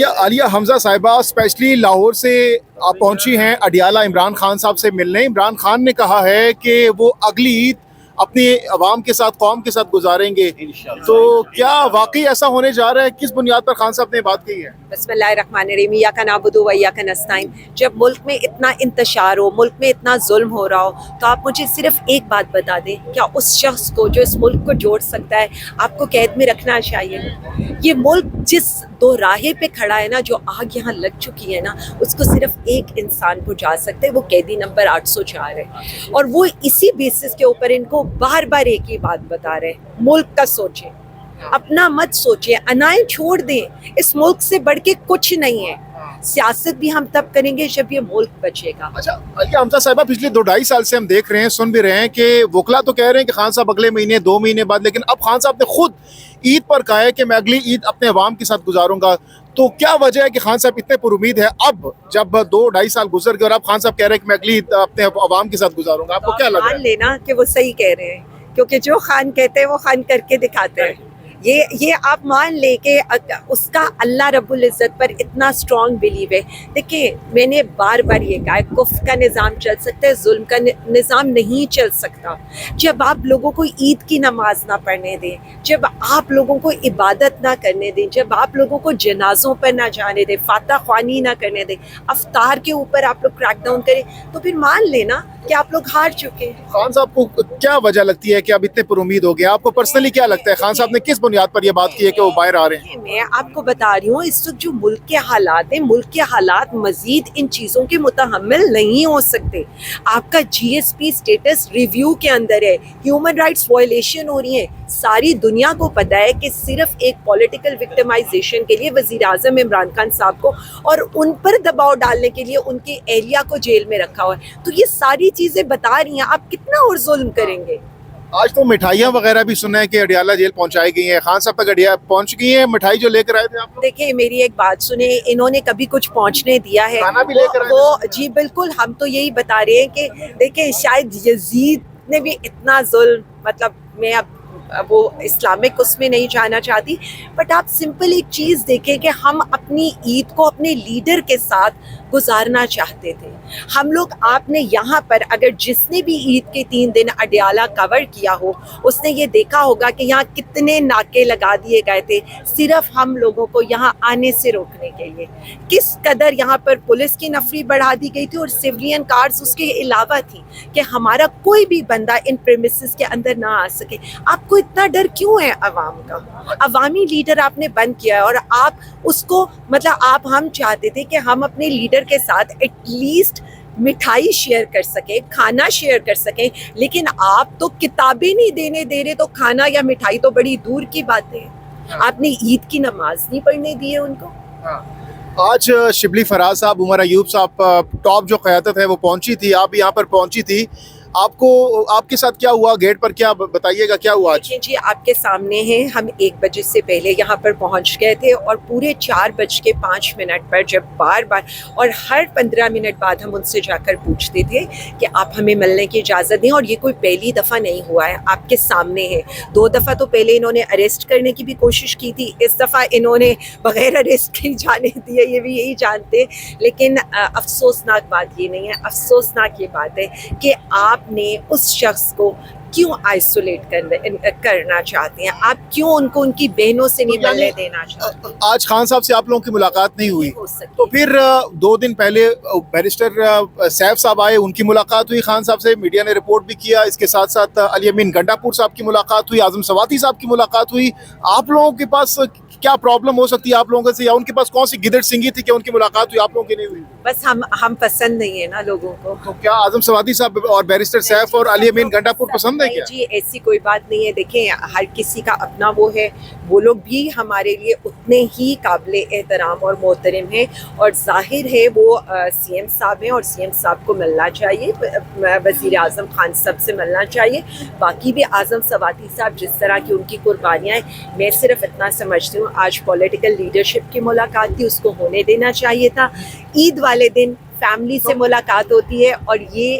عالیہ حمزہ صاحبہ اسپیشلی لاہور سے آپ پہنچی ہیں اڈیالہ عمران خان صاحب سے ملنے. عمران خان نے کہا ہے کہ وہ اگلی عید اپنی عوام کے ساتھ قوم کے ساتھ گزاریں گے. تو کیا واقعی ایسا ہونے جا رہا ہے؟ کس بنیاد پر خان صاحب نے بات کی ہے؟ بسم اللہ الرحمن الرحیم. ایاک نعبد و ایاک نستعین. جب ملک میں اتنا انتشار ہو، ملک میں اتنا ظلم ہو رہا ہو، تو آپ مجھے صرف ایک بات بتا دیں، کیا اس شخص کو جو اس ملک کو جوڑ سکتا ہے آپ کو قید میں رکھنا چاہیے؟ یہ ملک جس دو راہے پہ کھڑا ہے نا، جو آگ یہاں لگ چکی ہے نا، اس کو صرف ایک انسان بجھا سکتے ہے، وہ قیدی نمبر 804 ہے. اور وہ اسی بیسس کے اوپر ان کو بار بار ایک ہی بات بتا رہے ہیں، ملک کا سوچیں، اپنا مت سوچیں، انائیں چھوڑ دیں. اس ملک سے بڑھ کے کچھ نہیں ہے. سیاست بھی ہم تب کریں گے جب یہ ملک بچے گا. اچھا عالیہ حمزہ صاحبہ، پچھلے 2-2.5 سال سے ہم دیکھ رہے ہیں، سن بھی رہے ہیں کہ وکلا تو کہہ رہے ہیں کہ خان صاحب اگلے مہینے 2 مہینے بعد، لیکن اب خان صاحب نے خود عید پر کہا ہے کہ میں اگلی عید اپنے عوام کے ساتھ گزاروں گا. تو کیا وجہ ہے کہ خان صاحب اتنے پر امید ہے اب جب 2-2.5 سال گزر گئے اور اب خان صاحب کہہ رہے ہیں کہ میں اگلی عید اپنے عوام کے ساتھ گزاروں گا؟ آپ کو کیا لگ رہا ہے؟ مان لینا کہ وہ صحیح کہہ رہے ہیں، کیونکہ جو خان کہتے ہیں وہ خان کر کے دکھاتے ہیں. یہ آپ مان لیں کہ اس کا اللہ رب العزت پر اتنا اسٹرانگ بلیو ہے. دیکھیں، میں نے بار بار یہ کہا ہے، کفر کا نظام چل سکتا ہے، ظلم کا نظام نہیں چل سکتا. جب آپ لوگوں کو عید کی نماز نہ پڑھنے دیں، جب آپ لوگوں کو عبادت نہ کرنے دیں، جب آپ لوگوں کو جنازوں پر نہ جانے دیں، فاتح خوانی نہ کرنے دیں، افطار کے اوپر آپ لوگ کریک ڈاؤن کریں، تو پھر مان لینا کہ آپ لوگ ہار چکے ہیں. خان صاحب کو کیا وجہ لگتی ہے کہ اب اتنے پر امید ہو گئے؟ آپ کو پرسنلی کیا لگتا ہے خان صاحب نے کس بنیاد پر یہ بات کی ہے کہ وہ باہر آ رہے ہیں؟ میں آپ کو بتا رہی ہوں، اس وقت جو ملک کے حالات ہیں، ملک کے حالات مزید ان چیزوں کے متحمل نہیں ہو سکتے. آپ کا جی ایس پی سٹیٹس ریویو کے اندر ہے، ہیومن رائٹس وائلیشن ہو رہی ہیں. ساری دنیا کو پتہ ہے کہ صرف ایک پولیٹیکل وکٹمائزیشن کے لیے وزیر اعظم عمران خان صاحب کو اور ان پر دباؤ ڈالنے کے لیے ان کے اہلیہ کو جیل میں رکھا ہوا ہے. تو یہ ساری چیزیں بتا رہی ہیں، آپ کتنا اور ظلم کریں گے؟ آج تو مٹھائیاں وغیرہ بھی سنا ہے کہ اڈیالہ جیل پہنچائی گئی ہیں. خان صاحب تک پہنچ گئی ہیں مٹھائی جو لے کر آئے تھے آپ؟ دیکھیں، میری ایک بات سنیں، انہوں نے کبھی کچھ پہنچنے دیا ہے؟ کھانا بھی لے کر آئے وہ جی بالکل، ہم تو یہی بتا رہے ہیں کہ دیکھیں، شاید یزید نے بھی اتنا ظلم، مطلب میں اب وہ اسلامک اس میں نہیں جانا چاہتی، بٹ آپ سمپل ایک چیز دیکھیں کہ ہم اپنی عید کو اپنے لیڈر کے ساتھ گزارنا چاہتے تھے. ہم لوگ، آپ نے یہاں پر اگر جس نے بھی عید کے 3 دن اڈیالہ کور کیا ہو، اس نے یہ دیکھا ہوگا کہ یہاں کتنے ناکے لگا دیے گئے تھے صرف ہم لوگوں کو یہاں آنے سے روکنے کے لیے. کس قدر یہاں پر پولیس کی نفری بڑھا دی گئی تھی اور سیولین کارز اس کے علاوہ تھی کہ ہمارا کوئی بھی بندہ ان پریمیسز کے اندر نہ آ سکے. آپ کو اتنا ڈر کیوں ہے عوام کا؟ عوامی لیڈر آپ نے بند کیا ہے، اور آپ اس کو، مطلب ہم چاہتے تھے کہ ہم اپنے لیڈر کے ساتھ ایٹ لیسٹ مٹھائی شیئر کر سکیں، کھانا شیئر کر سکیں، لیکن آپ تو کتابیں نہیں دینے دے رہے، تو کھانا یا مٹھائی تو بڑی دور کی بات ہے. آپ نے عید کی نماز نہیں پڑھنے دی ہے ان کو. آج شبلی فراز صاحب، عمر ایوب صاحب، ٹاپ جو قیادت ہے وہ پہنچی تھی، آپ یہاں پر پہنچی تھی. آپ کے ساتھ کیا ہوا؟ گیٹ پر کیا بتائیے گا، کیا ہوا آج؟ جی آپ کے سامنے ہیں، ہم 1 بجے سے پہلے یہاں پر پہنچ گئے تھے، اور پورے 4:05 پر جب بار بار اور ہر 15 منٹ بعد ہم ان سے جا کر پوچھتے تھے کہ آپ ہمیں ملنے کی اجازت دیں. اور یہ کوئی پہلی دفعہ نہیں ہوا ہے، آپ کے سامنے ہے. 2 دفعہ تو پہلے انہوں نے اریسٹ کرنے کی بھی کوشش کی تھی، اس دفعہ انہوں نے بغیر اریسٹ کے جانے دیا، یہ بھی یہی جانتے. لیکن افسوسناک بات یہ نہیں ہے، افسوسناک یہ بات ہے کہ آپ نے اس شخص کو کیوں آئسولیٹ کرنا چاہتے ہیں؟ آپ کیوں ان کو ان کی بہنوں سے نہیں ملنے دینا چاہتے ہیں؟ آج خان صاحب سے آپ لوگوں کی ملاقات نہیں ہوئی، تو پھر 2 دن پہلے بیرسٹر سیف صاحب آئے، ان کی ملاقات ہوئی خان صاحب سے، میڈیا نے رپورٹ بھی کیا. اس کے ساتھ ساتھ علی امین گنڈا پور صاحب کی ملاقات ہوئی، اعظم سواتی صاحب کی ملاقات ہوئی. آپ لوگوں کے پاس کیا پرابلم ہو سکتی ہے آپ لوگوں سے، یا ان کے پاس کون سی گدڑ سنگی تھی کہ ان کی ملاقات ہوئی، آپ لوگوں کی نہیں ہوئی؟ بس ہم پسند نہیں ہے نا لوگوں کو. تو کیا اعظم سواتی صاحب اور بیرسٹر سیف اور علی امین گنڈا پور پسند ہے کیا؟ جی ایسی کوئی بات نہیں ہے. دیکھیں، ہر کسی کا اپنا وہ ہے، وہ لوگ بھی ہمارے لیے اتنے ہی قابل احترام اور محترم ہیں، اور ظاہر ہے وہ سی ایم صاحب ہیں، اور سی ایم صاحب کو ملنا چاہیے، وزیر اعظم خان صاحب سے ملنا چاہیے. باقی بھی اعظم سواتی صاحب جس طرح کی ان کی قربانیاں ہیں، میں صرف اتنا سمجھتی ہوں آج پولیٹیکل لیڈرشپ کی ملاقات تھی، اس کو ہونے دینا چاہیے تھا. عید والے دن فیملی سے ملاقات ہوتی ہے، اور یہ